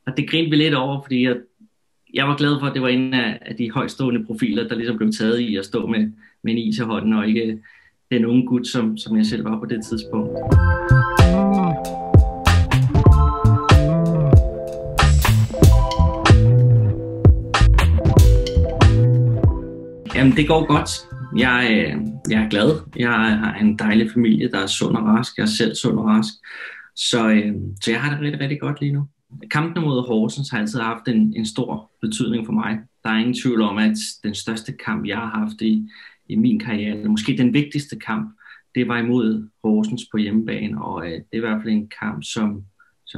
Og det grinte vi lidt over, fordi jeg var glad for, at det var en af de højtstående profiler, der ligesom blev taget i at stå med en is i hånden, og ikke den unge gut, som jeg selv var på det tidspunkt. Jamen, det går godt. Jeg er glad. Jeg har en dejlig familie, der er sund og rask. Jeg er selv sund og rask. Så jeg har det rigtig, rigtig godt lige nu. Kampene mod Horsens har altid haft en stor betydning for mig. Der er ingen tvivl om, at den største kamp, jeg har haft i min karriere, eller måske den vigtigste kamp, det var imod Horsens på hjemmebane. Og det er i hvert fald en kamp, som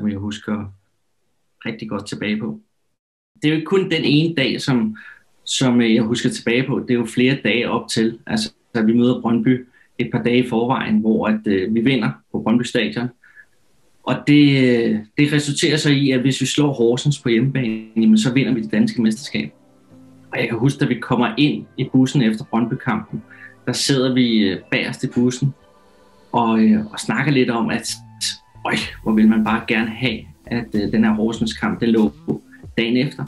jeg husker rigtig godt tilbage på. Det er jo ikke kun den ene dag, som jeg husker tilbage på. Det er jo flere dage op til. Altså, vi møder Brøndby et par dage i forvejen, hvor vi vinder på Brøndby Stadion. Og det resulterer så i, at hvis vi slår Horsens på hjemmebane, jamen, så vinder vi det danske mesterskab. Og jeg kan huske, at vi kommer ind i bussen efter Brøndby-kampen, der sidder vi bagerst i bussen og snakker lidt om, at hvor vil man bare gerne have, at den her Horsens-kamp, den lå dagen efter.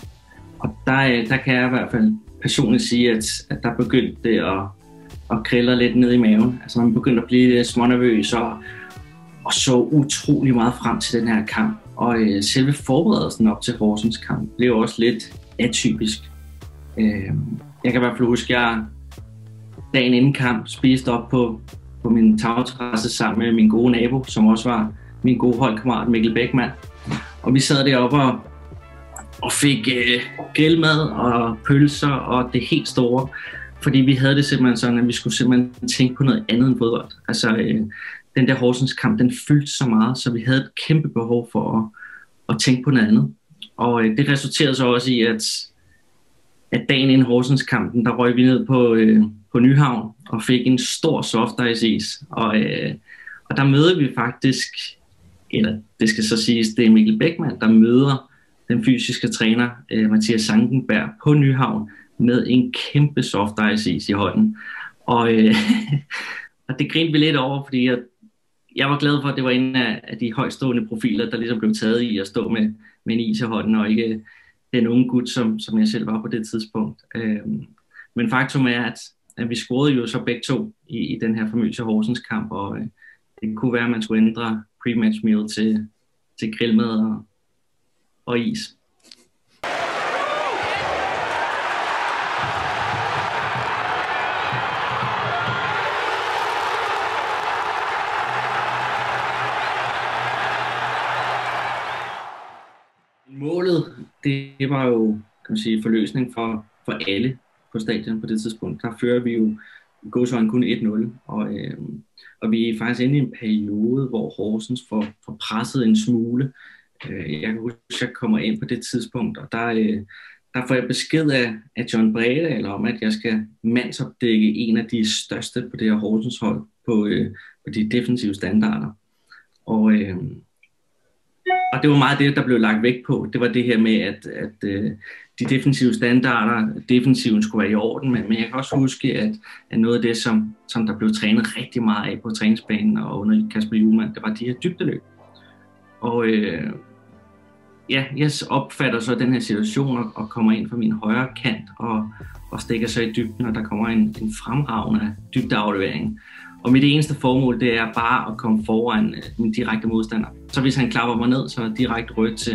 Og der kan jeg i hvert fald personligt sige, at der begyndte det at krille lidt ned i maven. Altså man begyndte at blive lidt smånervøs og så utrolig meget frem til den her kamp. Og selve forberedelsen op til Horsens kamp blev også lidt atypisk. Jeg kan i hvert fald huske, at jeg dagen inden kamp spiste op på min tagterrasse sammen med min gode nabo, som også var min gode holdkammerat Mikkel Bækman. Og vi sad deroppe og fik grillmad og pølser og det helt store. Fordi vi havde det simpelthen sådan, at vi skulle simpelthen tænke på noget andet end fodbold. Altså den der Horsens kamp, den fyldte så meget, så vi havde et kæmpe behov for at tænke på noget andet. Og det resulterede så også i, at dagen inden Horsens kampen, der røg vi ned på Nyhavn og fik en stor softice-is. Og der møder vi faktisk, eller det skal så siges, det er Mikkel Bækman, der møder den fysiske træner, Mathias Sankenberg, på Nyhavn med en kæmpe softice-is i hånden. Og det grinte vi lidt over, fordi jeg var glad for, at det var en af de højtstående profiler, der ligesom blev taget i at stå med en is i hånden, og ikke den unge gut, som jeg selv var på det tidspunkt. Men faktum er, at vi scorede jo så begge to i den her famøse Horsens kamp, og det kunne være, at man skulle ændre pre-match meal til grillmad og is. Målet, det var jo, kan man sige, forløsning for alle på stadion på det tidspunkt. Der fører vi jo gåsøjne kun 1-0, og vi er faktisk inde i en periode, hvor Horsens får presset en smule. Jeg kan huske, at jeg kommer ind på det tidspunkt, og der får jeg besked af John Bredal om, at jeg skal mandsopdække en af de største på det her Horsens hold på de defensive standarder. Og det var meget det, der blev lagt vægt på. Det var det her med, at de defensive standarder, defensiven skulle være i orden, men jeg kan også huske, at noget af det, som der blev trænet rigtig meget af på træningsbanen og under Kasper Hjulmand, det var de her dybdeløb. Og jeg opfatter så den her situation og kommer ind fra min højre kant og stikker så i dybden, og der kommer en fremragende dybdeaflevering. Og mit eneste formål, det er bare at komme foran min direkte modstander. Så hvis han klapper mig ned, så er det direkte rødt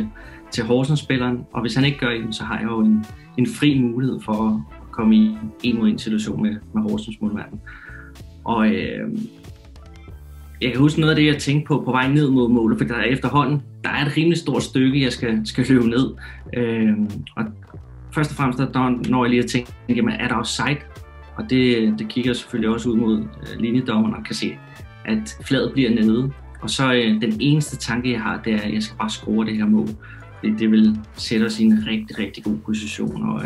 til Horsens-spilleren. Og hvis han ikke gør det, så har jeg jo en fri mulighed for at komme i en mod en situation med Horsens-målmanden. Og jeg kan huske noget af det, jeg tænkte på vej ned mod målet, for der efterhånden, der er et rimelig stort stykke, jeg skal løbe ned. Og først og fremmest, der når jeg lige at tænke, jamen, er der offside? Og det kigger selvfølgelig også ud mod linjedommeren og kan se, at flaget bliver nede. Og så den eneste tanke, jeg har, det er, at jeg skal bare score det her mål. Fordi det vil sætte os i en rigtig, rigtig god position.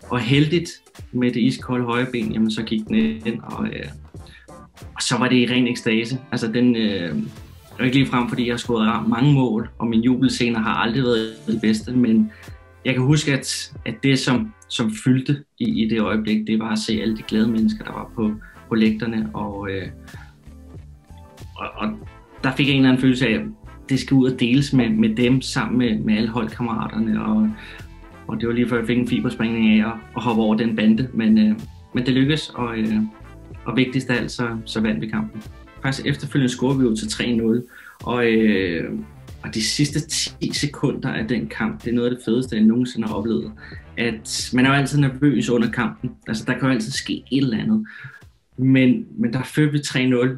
Og heldigt med det iskolde højre ben, jamen, så gik den ind, og så var det i ren ekstase. Altså den er ikke lige frem, fordi jeg har scoret mange mål, og min jubelscener har aldrig været det bedste, men jeg kan huske, at det, som fyldte i det øjeblik, det var at se alle de glade mennesker, der var på lægterne, og der fik jeg en eller anden følelse af, det skal ud og deles med dem sammen med alle holdkammeraterne, og det var lige før jeg fik en fiberspringning af at hoppe over den bande, men det lykkedes, og vigtigst af alt, så vandt vi kampen. Faktisk efterfølgende scorede vi ud til 3-0, og de sidste 10 sekunder af den kamp, det er noget af det fedeste, jeg nogensinde har oplevet. At man er jo altid nervøs under kampen, altså der kan jo altid ske et eller andet, men der førte vi 3-0,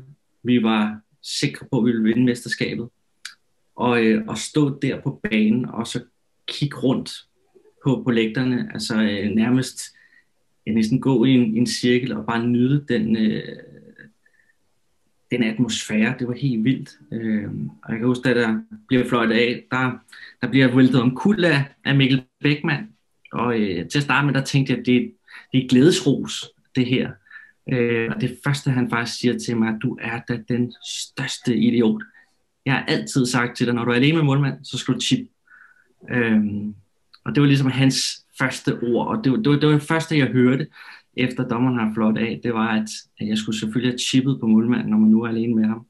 vi var sikre på, at vi ville vinde mesterskabet, og stå der på banen, og så kigge rundt på lægterne, altså nærmest næsten gå i en cirkel og bare nyde den atmosfære. Det var helt vildt. Og jeg kan huske, da der bliver fløjtet af, der bliver væltet omkuld af Mikkel Bäckman. Og til at starte med, der tænkte jeg, at det er glædesros, det her. Og det første, han faktisk siger til mig, at du er da den største idiot. Jeg har altid sagt til dig, når du er alene med målmand, så skal du chip. Og det var ligesom hans første ord, og det var det første, jeg hørte, efter dommeren har flot af, det var, at jeg skulle selvfølgelig have chippet på målmanden, når man nu er alene med ham.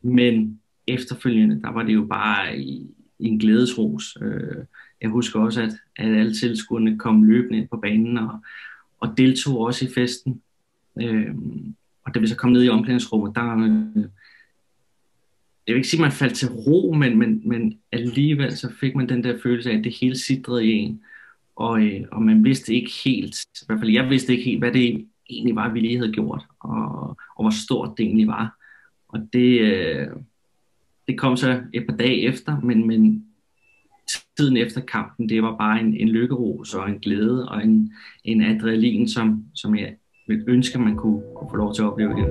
Men efterfølgende, der var det jo bare i en glædesros. Jeg husker også, at alle tilskuerne kom løbende ind på banen og deltog også i festen. Og da vi så kom ned i omklædningsrummet, jeg vil ikke sige, at man faldt til ro, men alligevel så fik man den der følelse af, at det hele sidrede i en. Og man vidste ikke helt, i hvert fald jeg vidste ikke helt, hvad det egentlig var, vi lige havde gjort, og hvor stort det egentlig var. Og det kom så et par dage efter, men tiden efter kampen, det var bare en lykkeros og en glæde og en adrenalin, som jeg ville ønske, man kunne få lov til at opleve igen.